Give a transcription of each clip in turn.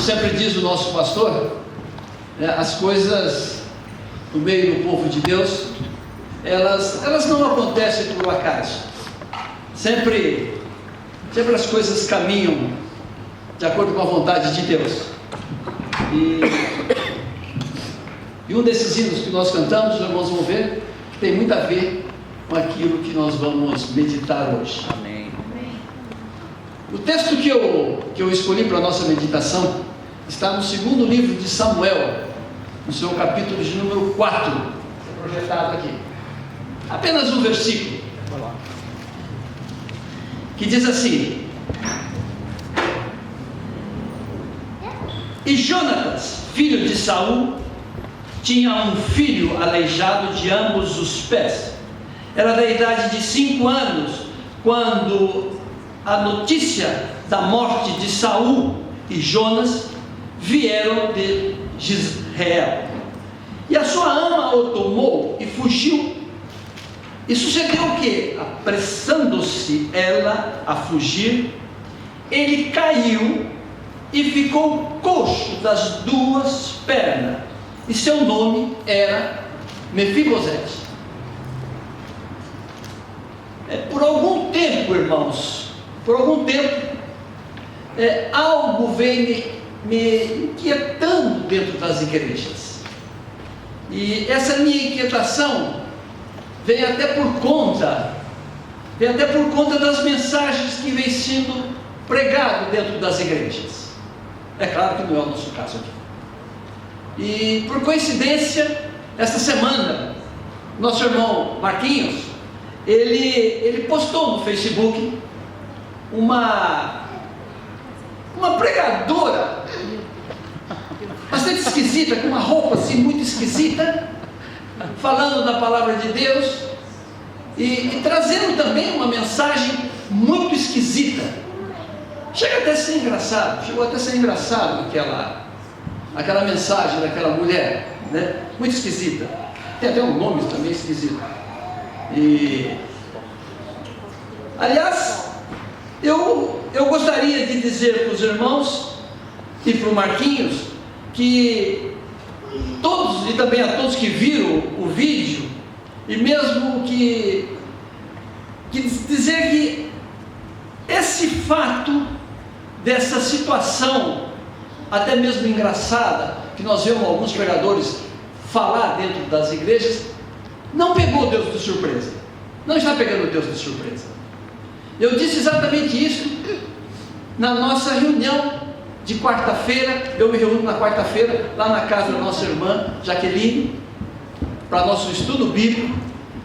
sempre diz o nosso pastor, as coisas no meio do povo de Deus, elas não acontecem por acaso. Sempre as coisas caminham de acordo com a vontade de Deus. E um desses hinos que nós cantamos, os irmãos vão ver, tem muito a ver com aquilo que nós vamos meditar hoje. Amém. O texto que eu escolhi para a nossa meditação está no segundo livro de Samuel, no seu capítulo de número 4, projetado aqui. Apenas um versículo, que diz assim: E Jonatas, filho de Saul, tinha um filho aleijado de ambos os pés. Era da idade de 5 anos, quando a notícia da morte de Saul e Jonas vieram de Jezreel. E a sua ama o tomou e fugiu. E sucedeu que, apressando-se ela a fugir, ele caiu e ficou coxo das 2 pernas. E seu nome era Mefibosete. Por algum tempo, irmãos, algo vem me inquietando dentro das igrejas. E essa minha inquietação vem até por conta das mensagens que vem sendo pregado dentro das igrejas. É claro que não é o nosso caso aqui. E por coincidência, esta semana, nosso irmão Marquinhos, ele postou no Facebook uma pregadora bastante esquisita, com uma roupa assim muito esquisita, falando da palavra de Deus e trazendo também uma mensagem muito esquisita. Chegou até a ser engraçado aquela mensagem daquela mulher, né? Muito esquisita. Tem até um nome também esquisito. Aliás, eu gostaria de dizer para os irmãos e para o Marquinhos que todos, e também a todos que viram o vídeo, e mesmo que dizer que esse fato dessa situação, até mesmo engraçada, que nós vemos alguns pregadores falar dentro das igrejas, não pegou Deus de surpresa. Não está pegando Deus de surpresa. Eu disse exatamente isso na nossa reunião de quarta-feira. Eu me reúno na quarta-feira lá na casa da nossa irmã Jaqueline, para nosso estudo bíblico.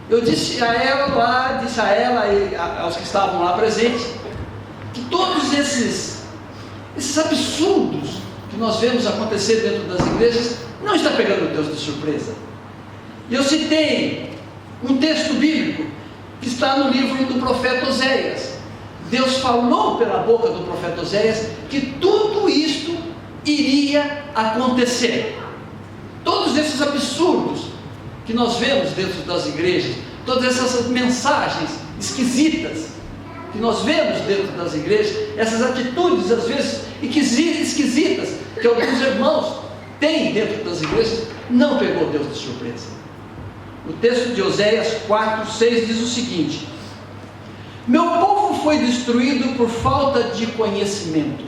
Eu disse a ela e aos que estavam lá presentes, que todos esses absurdos que nós vemos acontecer dentro das igrejas não está pegando Deus de surpresa. E eu citei um texto bíblico que está no livro do profeta Oséias. Deus falou pela boca do profeta Oséias que tudo isto iria acontecer. Todos esses absurdos que nós vemos dentro das igrejas, todas essas mensagens esquisitas que nós vemos dentro das igrejas, essas atitudes às vezes esquisitas que alguns irmãos têm dentro das igrejas, não pegou Deus de surpresa. O texto de Oséias 4:6 diz o seguinte: Meu povo foi destruído por falta de conhecimento.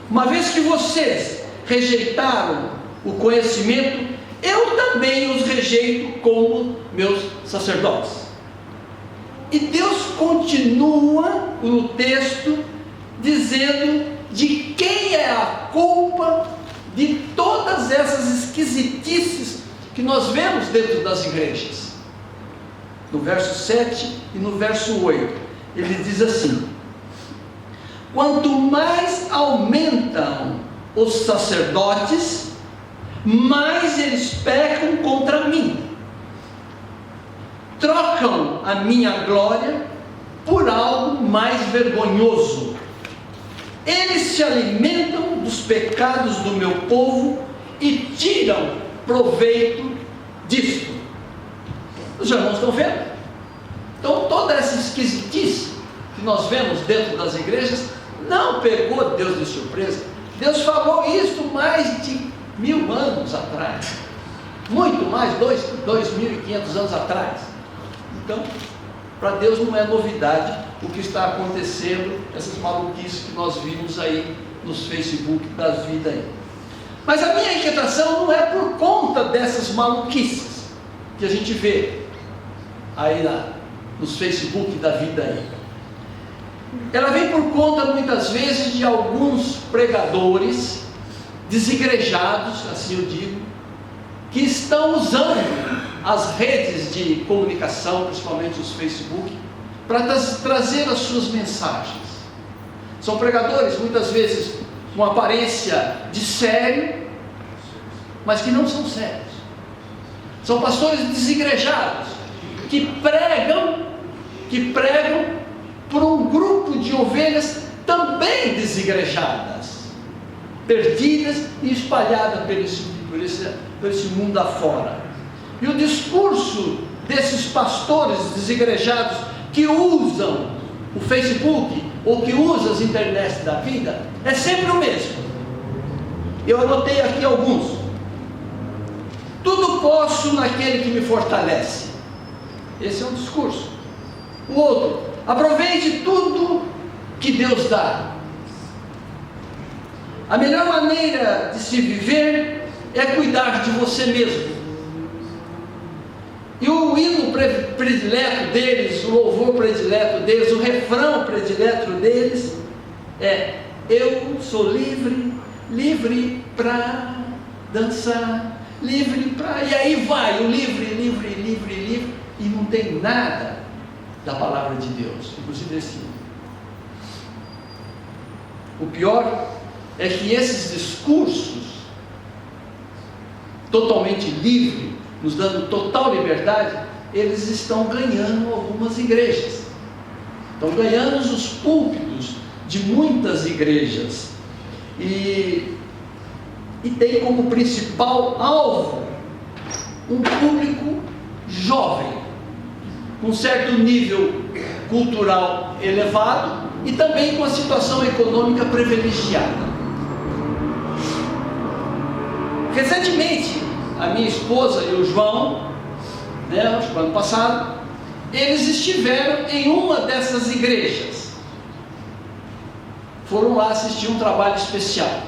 Uma vez que vocês rejeitaram o conhecimento, eu também os rejeito como meus sacerdotes. E Deus continua no texto dizendo de quem é a culpa de todas essas esquisitices que nós vemos dentro das igrejas. No verso 7 e no verso 8, ele diz assim: Quanto mais aumentam os sacerdotes, mais eles pecam contra mim. Trocam a minha glória por algo mais vergonhoso. Eles se alimentam dos pecados do meu povo e tiram proveito disto. Os irmãos estão vendo? Então toda essa esquisitice que nós vemos dentro das igrejas não pegou Deus de surpresa. Deus falou isso mais de 1000 anos atrás, muito mais, 2.500 anos atrás. Então, para Deus não é novidade o que está acontecendo, essas maluquices que nós vimos aí nos Facebook das vidas aí. Mas a minha inquietação não é por conta dessas maluquices que a gente vê aí nos Facebook da vida aí. Ela vem por conta muitas vezes de alguns pregadores desigrejados, assim eu digo, que estão usando as redes de comunicação, principalmente os Facebook, para trazer as suas mensagens. São pregadores muitas vezes com aparência de sério, mas que não são sérios. São pastores desigrejados que pregam por um grupo de ovelhas também desigrejadas, perdidas e espalhadas por esse mundo afora. E o discurso desses pastores desigrejados que usam o Facebook ou que usam as internets da vida é sempre o mesmo. Eu anotei aqui alguns. Tudo posso naquele que me fortalece. Esse é um discurso. O outro: aproveite tudo que Deus dá. A melhor maneira de se viver é cuidar de você mesmo. E o hino predileto deles, o louvor predileto deles, o refrão predileto deles é: eu sou livre, livre para dançar, livre para... E aí vai o livre, livre, livre, livre, e não tem nada da palavra de Deus, inclusive esse hino. O pior é que esses discursos totalmente livres, nos dando total liberdade, eles estão ganhando algumas igrejas, estão ganhando os púlpitos de muitas igrejas, e tem como principal alvo um público jovem, com certo nível cultural elevado e também com a situação econômica privilegiada. Recentemente, a minha esposa e o João, acho que ano passado, eles estiveram em uma dessas igrejas. Foram lá assistir um trabalho especial.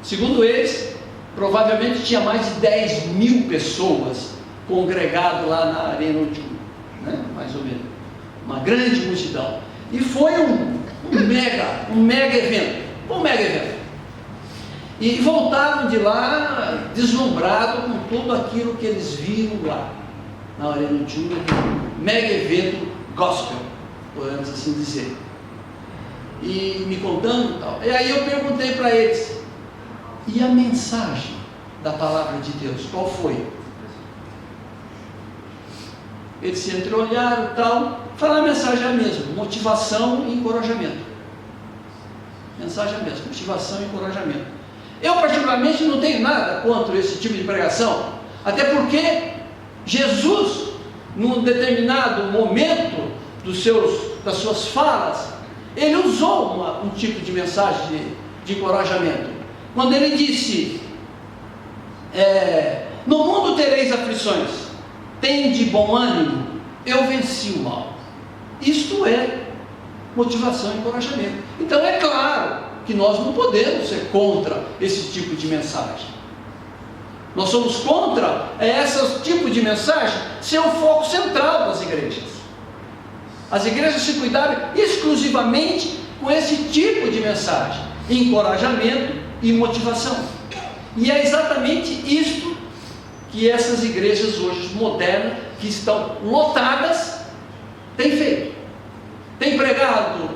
Segundo eles, provavelmente tinha mais de 10.000 pessoas congregadas lá na Arena Otiu, mais ou menos, uma grande multidão. E foi um mega evento. E voltaram de lá deslumbrados com tudo aquilo que eles viram lá na Arena Otiu, mega evento gospel, podemos assim dizer. E me contando e tal. E aí eu perguntei para eles: e a mensagem da palavra de Deus, qual foi? Eles se entreolharam e tal. Falaram: a mensagem é a mesma, motivação e encorajamento. Mensagem é a mesma, motivação e encorajamento. Eu particularmente não tenho nada contra esse tipo de pregação, até porque Jesus, num determinado momento das suas falas, ele usou um tipo de mensagem de encorajamento, quando ele disse: no mundo tereis aflições, tende bom ânimo, eu venci o mal. Isto é motivação e encorajamento. Então é claro que nós não podemos ser contra esse tipo de mensagem. Nós somos contra esse tipo de mensagem ser o foco central das igrejas. As igrejas se cuidaram exclusivamente com esse tipo de mensagem, encorajamento e motivação. E é exatamente isto que essas igrejas hoje modernas, que estão lotadas, têm feito. Têm pregado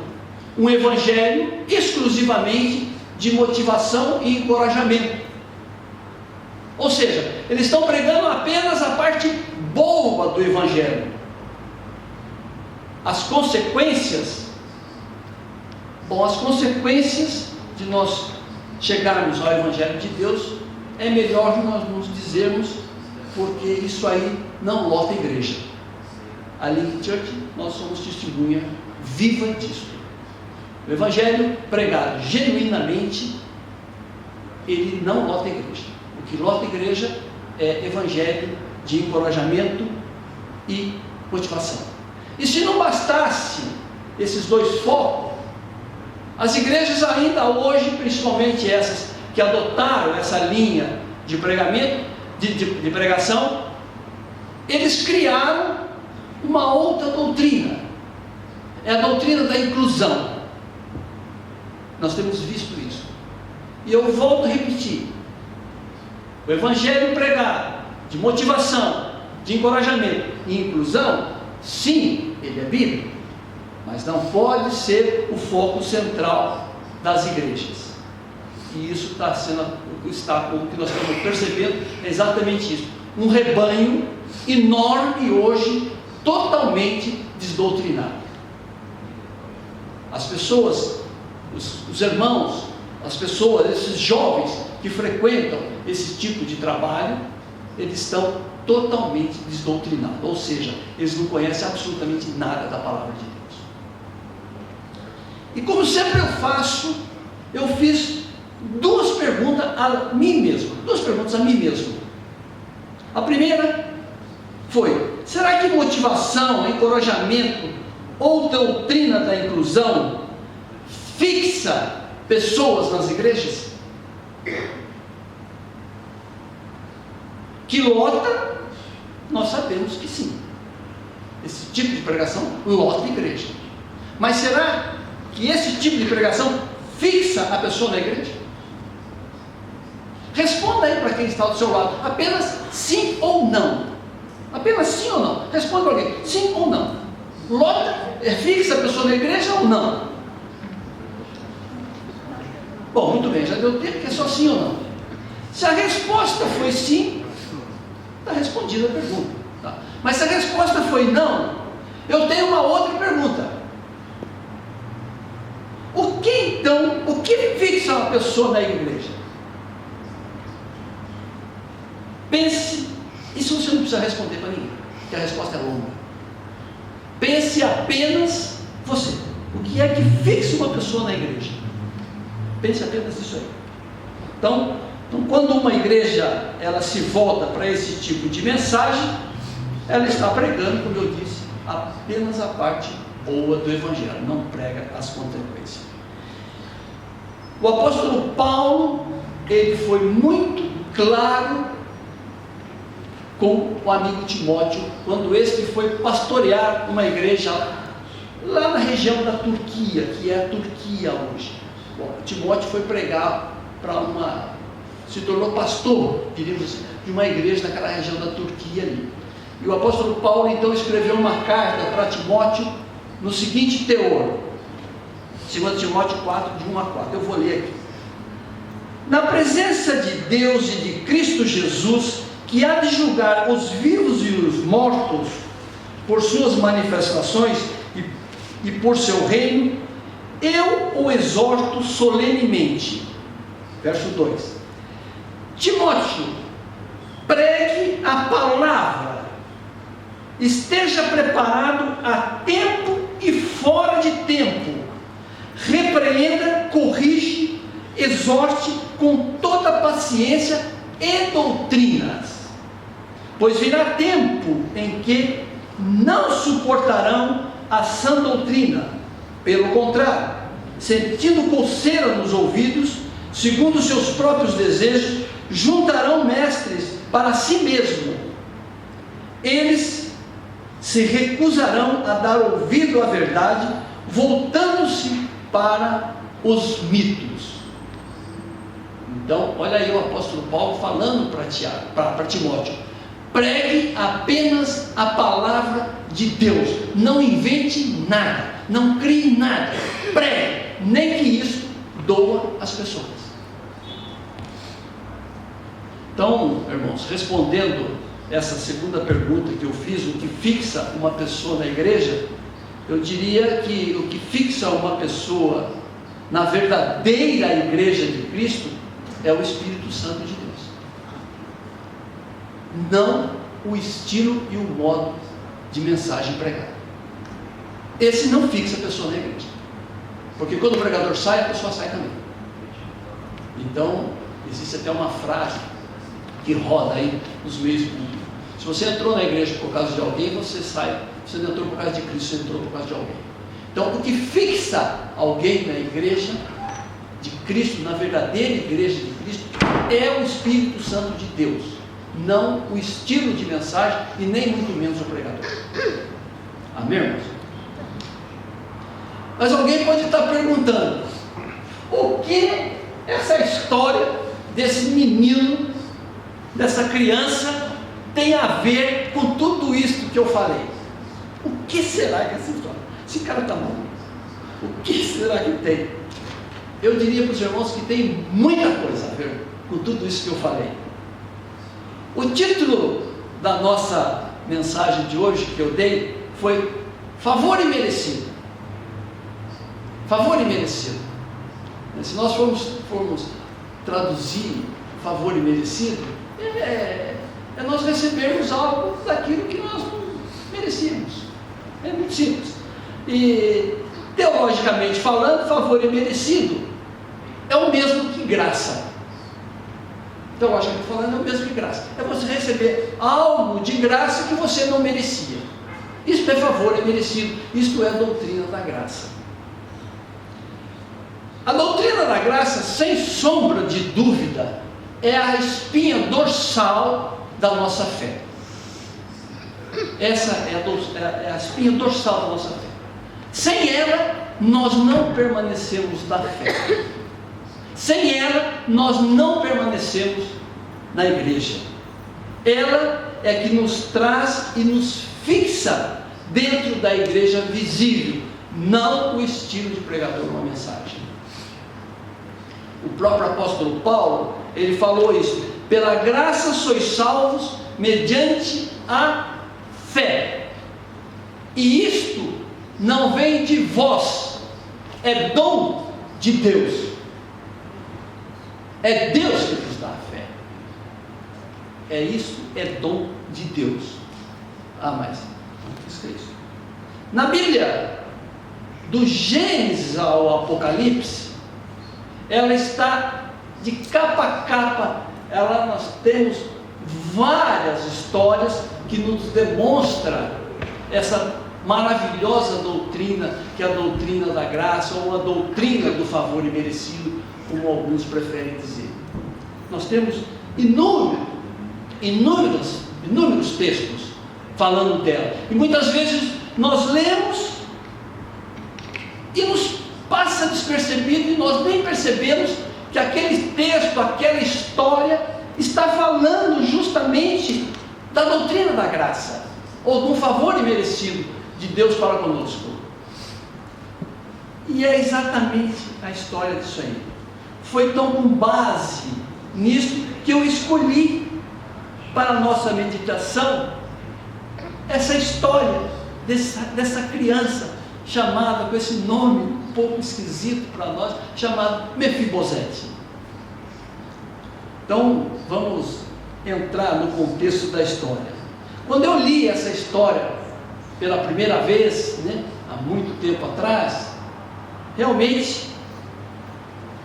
um evangelho exclusivamente de motivação e encorajamento. Ou seja, eles estão pregando apenas a parte boa do evangelho. As consequências de nós chegarmos ao evangelho de Deus, é melhor nós nos dizermos, porque isso aí não lota a igreja. A Link Church, nós somos testemunha viva disso. O evangelho pregado genuinamente, ele não lota a igreja. O que lota a igreja é evangelho de encorajamento e motivação. E se não bastasse esses dois focos, as igrejas ainda hoje, principalmente essas que adotaram essa linha de pregamento, de pregação, eles criaram uma outra doutrina. É a doutrina da inclusão. Nós temos visto isso. E eu volto a repetir: o evangelho pregado de motivação, de encorajamento e inclusão, sim, ele é bíblico, mas não pode ser o foco central das igrejas. E isso o que nós estamos percebendo é exatamente isso: um rebanho enorme hoje, totalmente desdoutrinado. As pessoas, os irmãos, as pessoas, esses jovens que frequentam esse tipo de trabalho, eles estão totalmente desdoutrinados, ou seja, eles não conhecem absolutamente nada da palavra de Deus. E como sempre eu faço, eu fiz duas perguntas a mim mesmo. A primeira foi: será que motivação, encorajamento ou doutrina da inclusão fixa pessoas nas igrejas? Que lota, nós sabemos que sim. Esse tipo de pregação lota a igreja. Mas será que esse tipo de pregação fixa a pessoa na igreja? Responda aí para quem está do seu lado, apenas sim ou não. Apenas sim ou não. Responda para alguém, sim ou não. Lota, fixa a pessoa na igreja ou não? Bom, muito bem, já deu tempo que é só sim ou não. Se a resposta foi sim, está respondida a pergunta. Tá? Mas se a resposta foi não, eu tenho uma outra pergunta. O que fixa uma pessoa na igreja? Pense, isso você não precisa responder para ninguém, porque a resposta é longa. Pense apenas você. O que é que fixa uma pessoa na igreja? Pense apenas nisso aí. Então, quando uma igreja ela se volta para esse tipo de mensagem, ela está pregando, como eu disse, apenas a parte boa do evangelho, não prega as consequências. O apóstolo Paulo, ele foi muito claro com o amigo Timóteo, quando este foi pastorear uma igreja lá na região da Turquia, que é a Turquia hoje. Bom, Timóteo foi pregar se tornou pastor, diríamos assim, de uma igreja naquela região da Turquia ali. E o apóstolo Paulo então escreveu uma carta para Timóteo no seguinte teor, 2 Timóteo 4, de 1 a 4, eu vou ler aqui. Na presença de Deus e de Cristo Jesus, que há de julgar os vivos e os mortos por suas manifestações e por seu reino, eu o exorto solenemente. Verso 2: Timóteo, pregue a palavra, esteja preparado a tempo e fora de tempo, repreenda, corrige, exorte com toda paciência e doutrinas, pois virá tempo em que não suportarão a sã doutrina, pelo contrário, sentindo coceira nos ouvidos, segundo seus próprios desejos, juntarão mestres para si mesmo. Eles se recusarão a dar ouvido à verdade, voltando-se para os mitos. Então, olha aí o apóstolo Paulo falando para Timóteo: pregue apenas a palavra de Deus, não invente nada, não crie nada, pregue, nem que isso doa às pessoas. Então, irmãos, respondendo essa segunda pergunta que eu fiz, o que fixa uma pessoa na igreja, eu diria que o que fixa uma pessoa na verdadeira igreja de Cristo é o Espírito Santo de Deus, não o estilo e o modo de mensagem pregada. Esse não fixa a pessoa na igreja. Porque quando o pregador sai, a pessoa sai também. Então, existe até uma frase que roda aí nos meios públicos: se você entrou na igreja por causa de alguém, você sai. Você não entrou por causa de Cristo, você entrou por causa de alguém. Então, o que fixa alguém na igreja de Cristo, na verdadeira igreja de Cristo, é o Espírito Santo de Deus, não o estilo de mensagem e nem muito menos o pregador. Amém, irmãos? Mas alguém pode estar perguntando: o que essa história desse menino, dessa criança, tem a ver com tudo isso que eu falei? O que será que essa história? Esse cara está maluco. O que será que tem? Eu diria para os irmãos que tem muita coisa a ver com tudo isso que eu falei. O título da nossa mensagem de hoje que eu dei foi Favor Imerecido. Favor imerecido. Se nós formos traduzir favor imerecido, é nós recebermos algo daquilo que nós não merecíamos. É muito simples. E teologicamente falando, favor imerecido é o mesmo que graça. Teologicamente falando, é o mesmo que graça. É você receber algo de graça que você não merecia. Isto é favor imerecido. Isto é a doutrina da graça. A doutrina da graça, sem sombra de dúvida, é a espinha dorsal da nossa fé. Essa é a espinha dorsal da nossa fé. Sem ela, nós não permanecemos na fé. Sem ela, nós não permanecemos na igreja. Ela é que nos traz e nos fixa dentro da igreja visível, não o estilo de pregador, uma mensagem. O próprio apóstolo Paulo, ele falou isso: pela graça sois salvos mediante a fé, e isto não vem de vós, é dom de Deus. É Deus que nos dá a fé. É isso, é dom de Deus. Mas isso é isso. Na Bíblia, do Gênesis ao Apocalipse, ela está de capa a capa. Nós temos várias histórias que nos demonstram essa maravilhosa doutrina, que é a doutrina da graça, ou a doutrina do favor imerecido, como alguns preferem dizer. Nós temos inúmeros textos falando dela, e muitas vezes nós lemos e nos passa despercebido, e nós nem percebemos que aquele texto, aquela história está falando justamente da doutrina da graça, ou do favor imerecido de Deus para conosco. E é exatamente a história disso aí. Foi então com base nisso que eu escolhi para a nossa meditação essa história dessa criança chamada, com esse nome um pouco esquisito para nós, chamado Mefibosete. Então vamos entrar no contexto da história. Quando eu li essa história pela primeira vez, há muito tempo atrás, realmente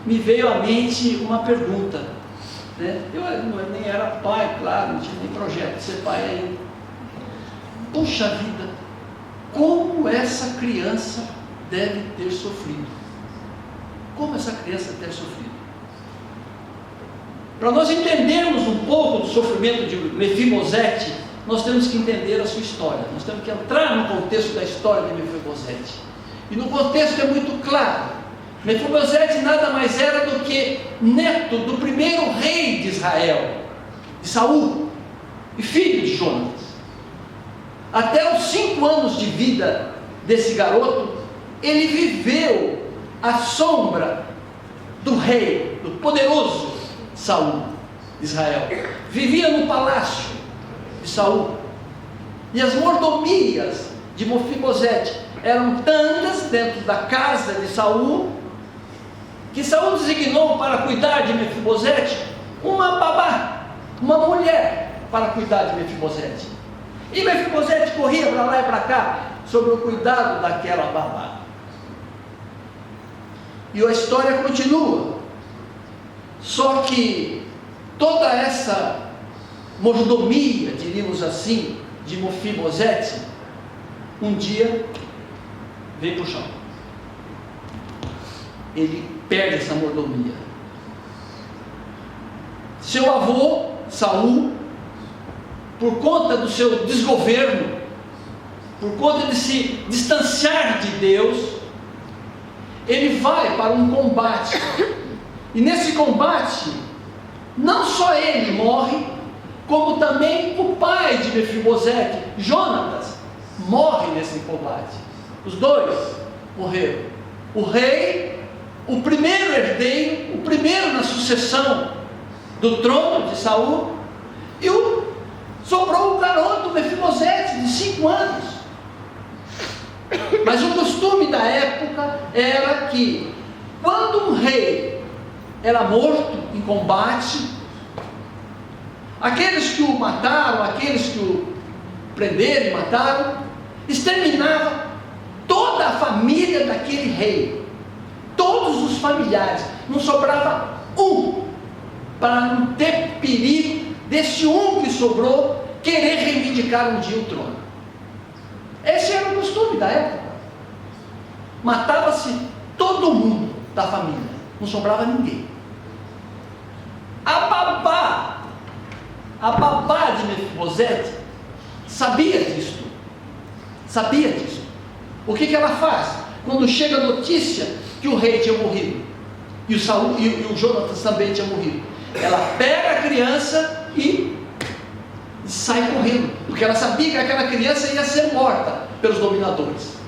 me veio à mente uma pergunta. Eu nem era pai, claro, não tinha nem projeto de ser pai ainda. Puxa vida, como essa criança deve ter sofrido? Como essa criança deve ter sofrido? Para nós entendermos um pouco do sofrimento de Mefibosete, nós temos que entender a sua história. Nós temos que entrar no contexto da história de Mefibosete. E no contexto é muito claro. Mefibosete nada mais era do que neto do primeiro rei de Israel, de Saul, e filho de Jonatas. Até os 5 anos de vida desse garoto, ele viveu à sombra do rei, do poderoso Saul de Israel. Vivia no palácio de Saul, e as mordomias de Mefibosete eram tantas dentro da casa de Saul, que Saul designou para cuidar de Mefibosete uma babá, uma mulher para cuidar de Mefibosete. E Mefibosete corria para lá e para cá sobre o cuidado daquela babá. E a história continua. Só que toda essa mordomia, diríamos assim, de Mefibosete, um dia veio para o chão. Ele perde essa mordomia. Seu avô, Saul, por conta do seu desgoverno, por conta de se distanciar de Deus, ele vai para um combate. E nesse combate, não só ele morre, como também o pai de Mefibosete, Jonatas, morre nesse combate. Os dois morreram. O rei, o primeiro herdeiro, o primeiro na sucessão do trono de Saul, e sobrou o garoto Mefibosete, de 5 anos. Mas o costume da época era que, quando um rei era morto em combate, aqueles que o mataram, aqueles que o prenderam e mataram, exterminava toda a família daquele rei, todos os familiares, não sobrava um, para não ter perigo desse um que sobrou querer reivindicar um dia o trono. Esse era o costume da época. Matava-se todo mundo da família, não sobrava ninguém. A babá de Mefibosete sabia disso. O que ela faz? Quando chega a notícia que o rei tinha morrido, e o Saul e o Jonatas também tinham morrido, ela pega a criança e sai correndo, porque ela sabia que aquela criança ia ser morta pelos dominadores.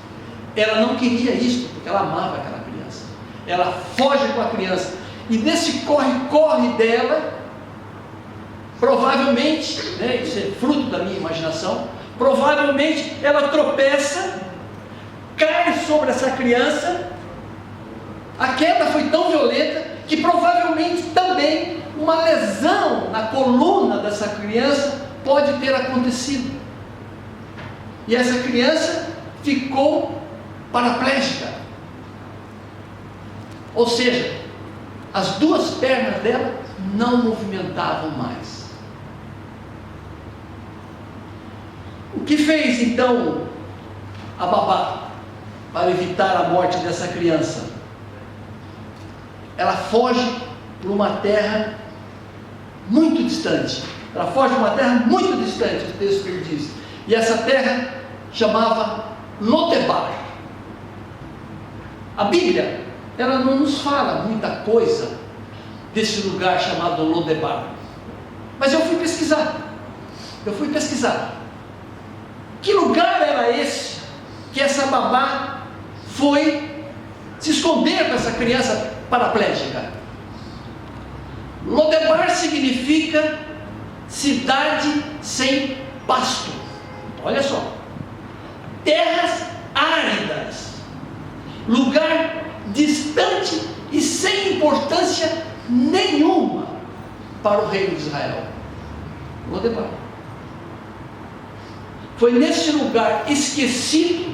Ela não queria isso, porque ela amava aquela criança. Ela foge com a criança, e nesse corre-corre dela, provavelmente, isso é fruto da minha imaginação, provavelmente ela tropeça, cai sobre essa criança. A queda foi tão violenta que provavelmente também uma lesão na coluna dessa criança pode ter acontecido. E essa criança ficou paraplégica. Ou seja, as duas pernas dela não movimentavam mais. O que fez então a babá para evitar a morte dessa criança? Ela foge para uma terra muito distante. Ela foge para uma terra muito distante, o texto diz. E essa terra chamava Lodebar. A Bíblia, ela não nos fala muita coisa desse lugar chamado Lodebar. Mas eu fui pesquisar. Que lugar era esse que essa babá foi se esconder com essa criança paraplégica? Lodebar significa cidade sem pasto. Olha só, terras áridas, lugar distante e sem importância nenhuma para o reino de Israel. Lodebar. Foi nesse lugar esquecido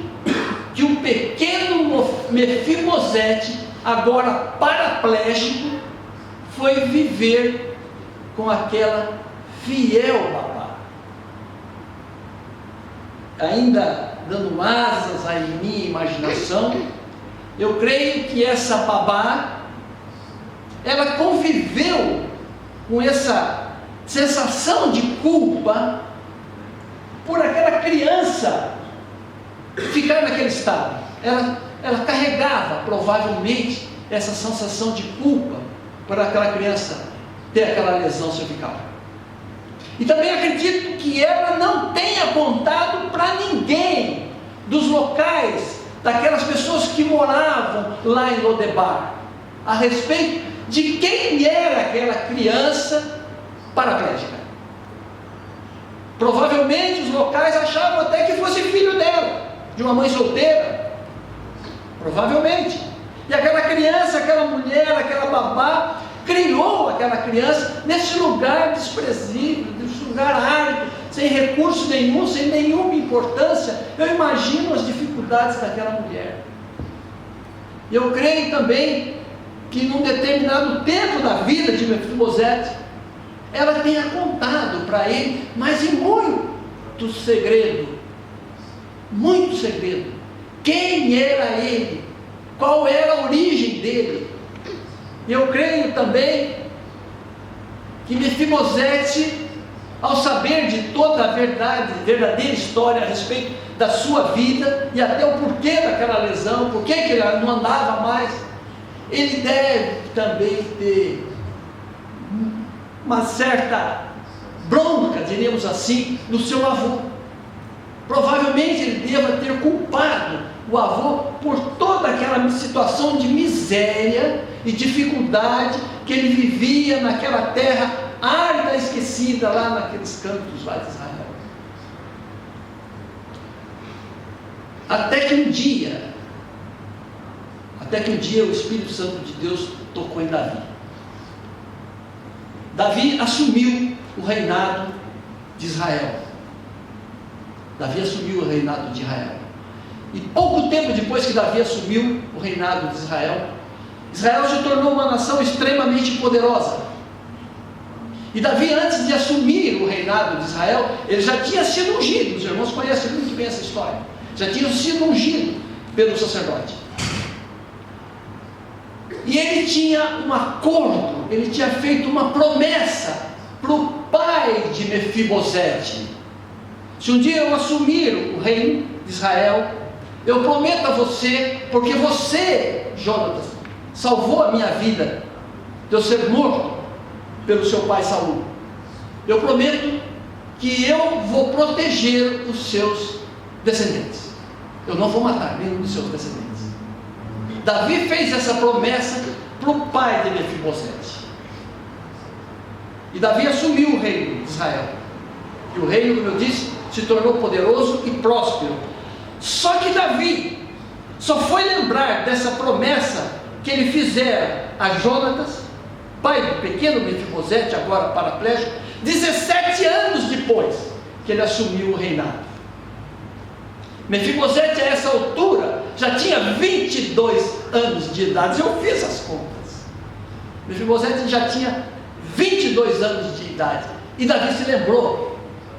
que o pequeno Mefibosete, agora paraplégico, foi viver com aquela fiel babá. Ainda dando asas à minha imaginação, eu creio que essa babá, ela conviveu com essa sensação de culpa por aquela criança ficar naquele estado. Ela carregava provavelmente essa sensação de culpa por aquela criança ter aquela lesão cervical. E também acredito que ela não tenha contado para ninguém dos locais, daquelas pessoas que moravam lá em Lodebar, a respeito de quem era aquela criança paraplégica. Provavelmente os locais achavam até que fosse filho dela, de uma mãe solteira, provavelmente. E aquela criança, aquela mulher, aquela babá, criou aquela criança nesse lugar desprezível, nesse lugar árido, sem recurso nenhum, sem nenhuma importância. Eu imagino as dificuldades daquela mulher. Eu creio também que num determinado tempo da vida de Mefibosete, ela tenha contado para ele, mas em muito segredo, quem era ele, qual era a origem dele. Eu creio também que Mefibosete, ao saber de toda a verdadeira história a respeito da sua vida e até o porquê daquela lesão, porquê que ele não andava mais, ele deve também ter uma certa bronca, diríamos assim, no seu avô. Provavelmente ele deva ter culpado o avô por toda aquela situação de miséria e dificuldade que ele vivia naquela terra árida, esquecida, lá naqueles cantos lá de Israel. Até que um dia o Espírito Santo de Deus tocou em Davi. Davi assumiu o reinado de Israel. E pouco tempo depois que Davi assumiu o reinado de Israel, Israel se tornou uma nação extremamente poderosa. E Davi, antes de assumir o reinado de Israel, ele já tinha sido ungido. Os irmãos conhecem muito bem essa história. Já tinha sido ungido pelo sacerdote. E ele tinha um acordo, ele tinha feito uma promessa para o pai de Mefibosete. Se um dia eu assumir o reino de Israel, eu prometo a você, porque você, Jonatas, salvou a minha vida de eu ser morto pelo seu pai Saul. Eu prometo que eu vou proteger os seus descendentes. Eu não vou matar nenhum dos seus descendentes. Davi fez essa promessa para o pai de Mefibosete. E Davi assumiu o reino de Israel. E o reino, como eu disse, se tornou poderoso e próspero. Só que Davi só foi lembrar dessa promessa que ele fizera a Jonatas, pai do pequeno Mefibosete, agora paraplégico, 17 anos depois que ele assumiu o reinado. Mefibosete, a essa altura, já tinha 22 anos de idade. Eu fiz as contas. Mefibosete já tinha 22 anos de idade. E Davi se lembrou.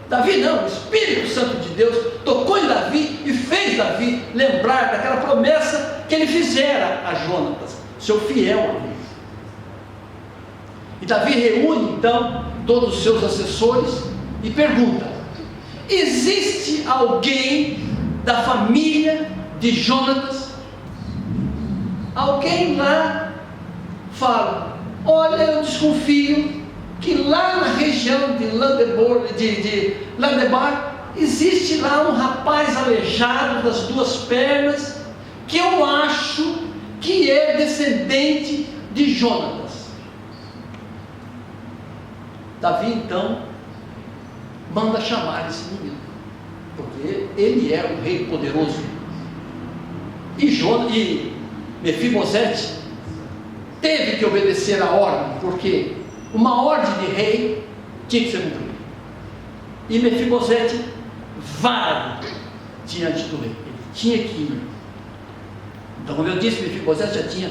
Davi não, o Espírito Santo de Deus tocou em Davi e fez Davi lembrar daquela promessa que ele fizera a Jonatas, seu fiel amigo. E Davi reúne então todos os seus assessores e pergunta: existe alguém da família de Jonatas? Alguém lá fala: olha, eu desconfio que lá na região de Landebar existe lá um rapaz aleijado das duas pernas, que eu acho que é descendente de Jonatas. Davi então manda chamar esse menino, porque ele é um rei poderoso. E Mefibosete teve que obedecer a ordem, porque uma ordem de rei tinha que ser cumprida. E Mefibosete vai diante do rei, ele tinha que ir. Então, como eu disse, Mefibosete já tinha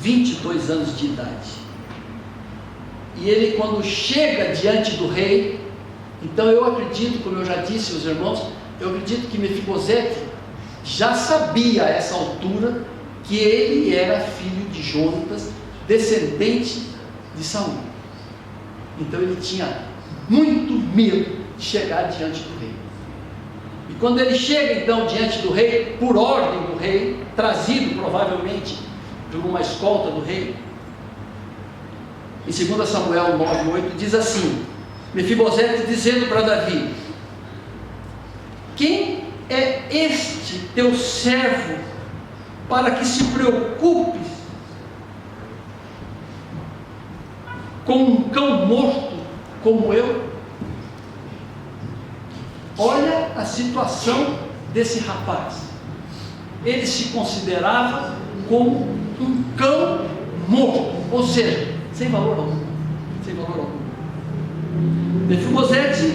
22 anos de idade. E ele, quando chega diante do rei, então eu acredito, como eu já disse aos irmãos, eu acredito que Mefibosete já sabia a essa altura que ele era filho de Jonatas, descendente de Saul. Então ele tinha muito medo de chegar diante do rei. E quando ele chega então diante do rei, por ordem do rei, trazido provavelmente por uma escolta do rei, em 2 Samuel 9:8 diz assim: Mefibosete dizendo para Davi: quem é este teu servo para que se preocupes com um cão morto como eu? Olha a situação desse rapaz. Ele se considerava como um cão morto, ou seja, sem valor algum. Mefibosete,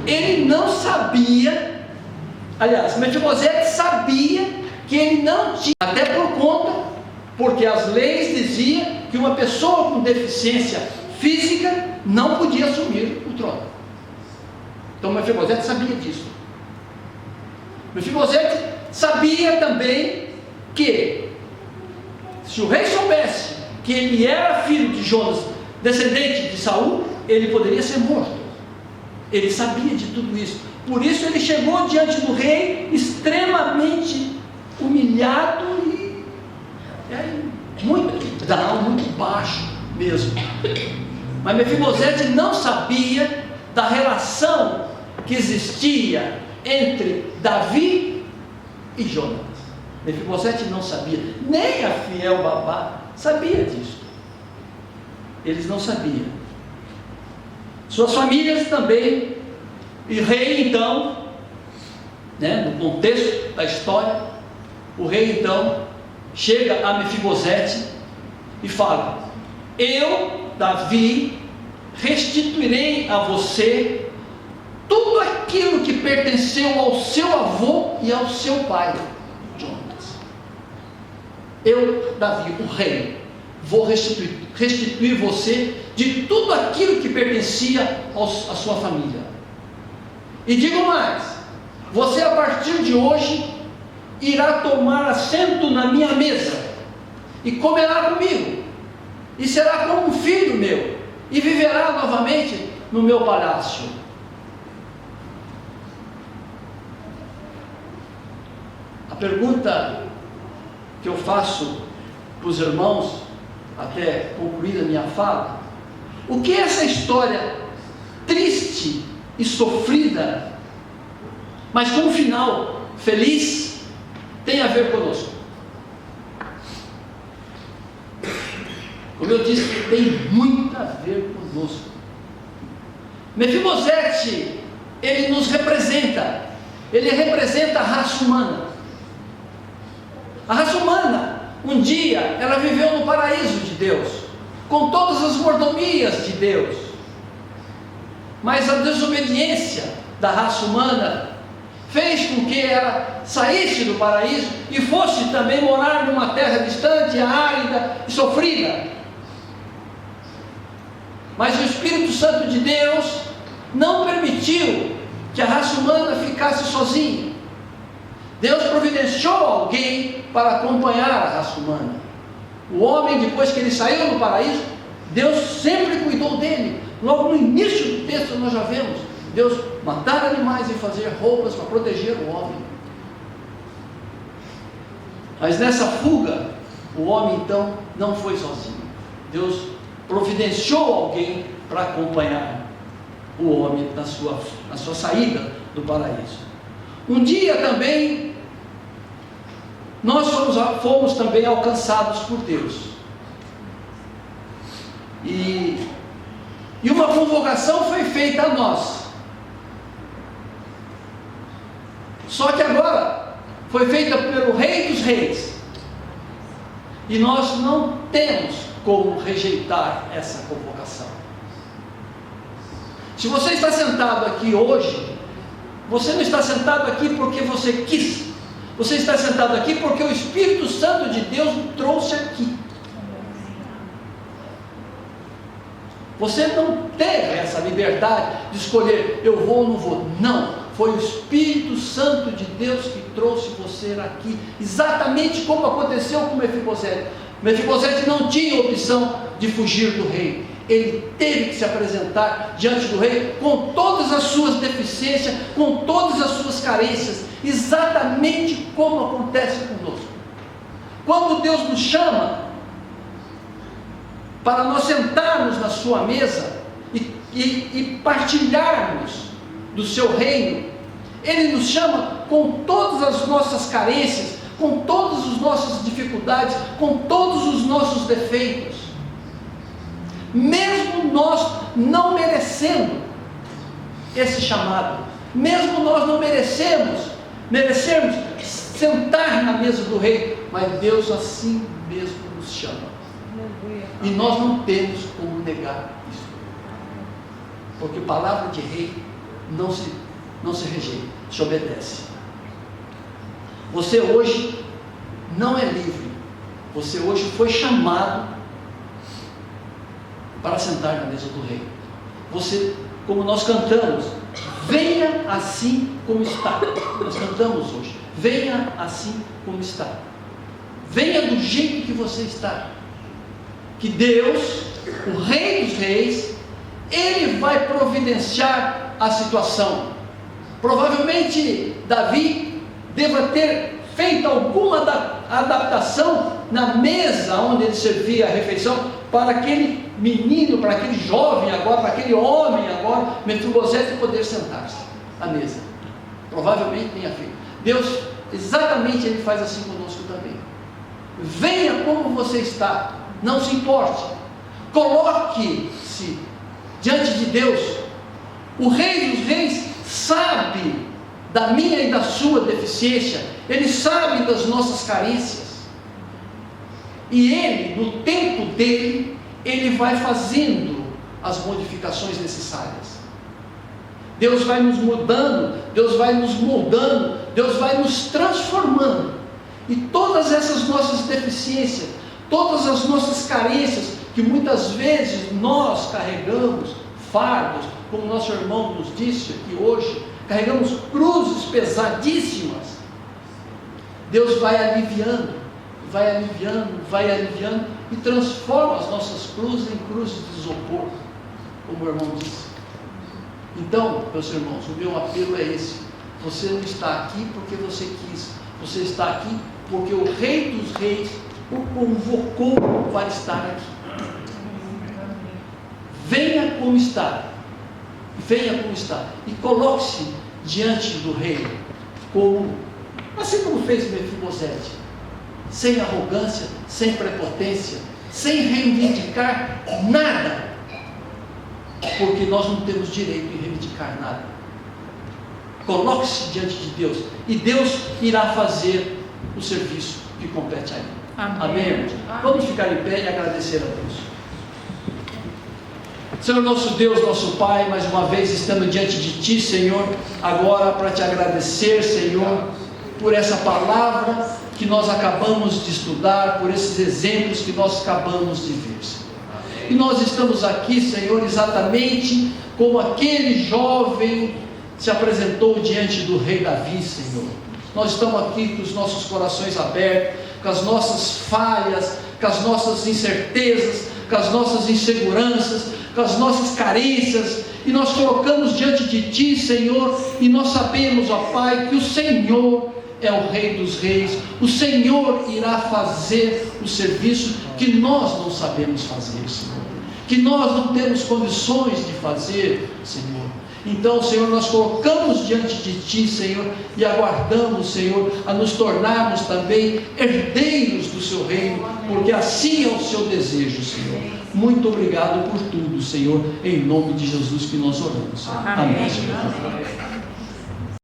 ele não sabia, aliás, Mefibosete sabia que ele não tinha, até por conta porque as leis diziam que uma pessoa com deficiência física não podia assumir o trono. Então Mefibosete sabia disso. Mefibosete sabia também que, se o rei soubesse que ele era filho de Jonas, descendente de Saul, ele poderia ser morto. Ele sabia de tudo isso. Por isso ele chegou diante do rei extremamente humilhado e muito baixo mesmo. Mas Mefibosete não sabia da relação que existia entre Davi e Jonas. Mefibosete não sabia, nem a fiel babá sabia disso. Eles não sabiam. Suas famílias também. E rei então, no contexto da história, o rei então chega a Mefibosete e fala: eu, Davi, restituirei a você tudo aquilo que pertenceu ao seu avô e ao seu pai, Jonas. Eu, Davi, o rei, vou restituir você de tudo aquilo que pertencia à sua família. E digo mais: você a partir de hoje irá tomar assento na minha mesa e comerá comigo, e será como um filho meu, e viverá novamente no meu palácio. A pergunta que eu faço para os irmãos, até concluir a minha fala: o que essa história triste e sofrida, mas com um final feliz, tem a ver conosco? Como eu disse, tem muito a ver conosco. Mefibosete, ele nos representa, ele representa a raça humana. A raça humana, um dia, ela viveu no paraíso de Deus, com todas as mordomias de Deus. Mas a desobediência da raça humana fez com que ela saísse do paraíso e fosse também morar numa terra distante, árida e sofrida. Mas o Espírito Santo de Deus não permitiu que a raça humana ficasse sozinha. Deus providenciou alguém para acompanhar a raça humana. O homem, depois que ele saiu do paraíso, Deus sempre cuidou dele. Logo no início do texto nós já vemos Deus matar animais e fazer roupas para proteger o homem. Mas nessa fuga, o homem então não foi sozinho. Deus providenciou alguém para acompanhar o homem na sua saída do paraíso. Um dia também nós fomos também alcançados por Deus. E uma convocação foi feita a nós. Só que agora foi feita pelo Rei dos Reis. E nós não temos como rejeitar essa convocação. Se você está sentado aqui hoje, você não está sentado aqui porque você quis. Você está sentado aqui porque o Espírito Santo de Deus o trouxe aqui. Você não teve essa liberdade de escolher, eu vou ou não vou. Não, foi o Espírito Santo de Deus que trouxe você aqui, exatamente como aconteceu com Mefibosete. Mefibosete não tinha opção de fugir do rei. Ele teve que se apresentar diante do rei com todas as suas deficiências, com todas as suas carências, exatamente como acontece conosco. Quando Deus nos chama para nós sentarmos na sua mesa e partilharmos do seu reino, Ele nos chama com todas as nossas carências, com todas as nossas dificuldades, com todos os nossos defeitos, mesmo nós não merecendo esse chamado, mesmo nós não merecermos sentar na mesa do rei, mas Deus assim mesmo nos chama. E nós não temos como negar isso, porque palavra de rei não se rejeita, se obedece. Você hoje não é livre, Você hoje foi chamado para sentar na mesa do rei. Você, como nós cantamos, venha assim como está. Nós cantamos hoje, venha assim como está. Venha do jeito que você está. Que Deus, o Rei dos Reis, Ele vai providenciar a situação. Provavelmente Davi deva ter feito alguma adaptação na mesa onde ele servia a refeição para aquele menino, para aquele jovem agora, para aquele homem agora, Mefibosete, poder sentar-se à mesa. Provavelmente tenha feito. Deus, exatamente, Ele faz assim conosco também. Venha como você está, não se importe, coloque-se diante de Deus. O Rei dos Reis sabe da minha e da sua deficiência, Ele sabe das nossas carências, e Ele, no tempo dele, Ele vai fazendo as modificações necessárias. Deus vai nos mudando, Deus vai nos moldando, Deus vai nos transformando, e todas essas nossas deficiências, todas as nossas carências, que muitas vezes nós carregamos fardos, como nosso irmão nos disse aqui hoje, carregamos cruzes pesadíssimas. Deus vai aliviando, vai aliviando, vai aliviando, e transforma as nossas cruzes em cruzes de isopor, como o irmão disse. Então, meus irmãos, o meu apelo é esse: você não está aqui porque você quis, você está aqui porque o Rei dos Reis o convocou para estar aqui. Venha como está, venha como está, e coloque-se diante do rei, como, assim como fez Mefibosete, sem arrogância, sem prepotência, sem reivindicar nada, porque nós não temos direito de reivindicar nada. Coloque-se diante de Deus, e Deus irá fazer o serviço que compete a Ele. Amém, irmãos? Vamos ficar em pé e agradecer a Deus. Senhor nosso Deus, nosso Pai, mais uma vez estamos diante de Ti, Senhor, agora para Te agradecer, Senhor, por essa palavra que nós acabamos de estudar, por esses exemplos que nós acabamos de ver, Senhor. E nós estamos aqui, Senhor, exatamente como aquele jovem se apresentou diante do rei Davi, Senhor. Nós estamos aqui com os nossos corações abertos, com as nossas falhas, com as nossas incertezas, com as nossas inseguranças, com as nossas carências, e nós colocamos diante de Ti, Senhor, e nós sabemos, ó Pai, que o Senhor é o Rei dos Reis, o Senhor irá fazer o serviço que nós não sabemos fazer, Senhor, que nós não temos condições de fazer, Senhor. Então, Senhor, nós colocamos diante de Ti, Senhor, e aguardamos, Senhor, a nos tornarmos também herdeiros do Seu reino, porque assim é o Seu desejo, Senhor. Muito obrigado por tudo, Senhor, em nome de Jesus que nós oramos, Senhor. Amém, Senhor.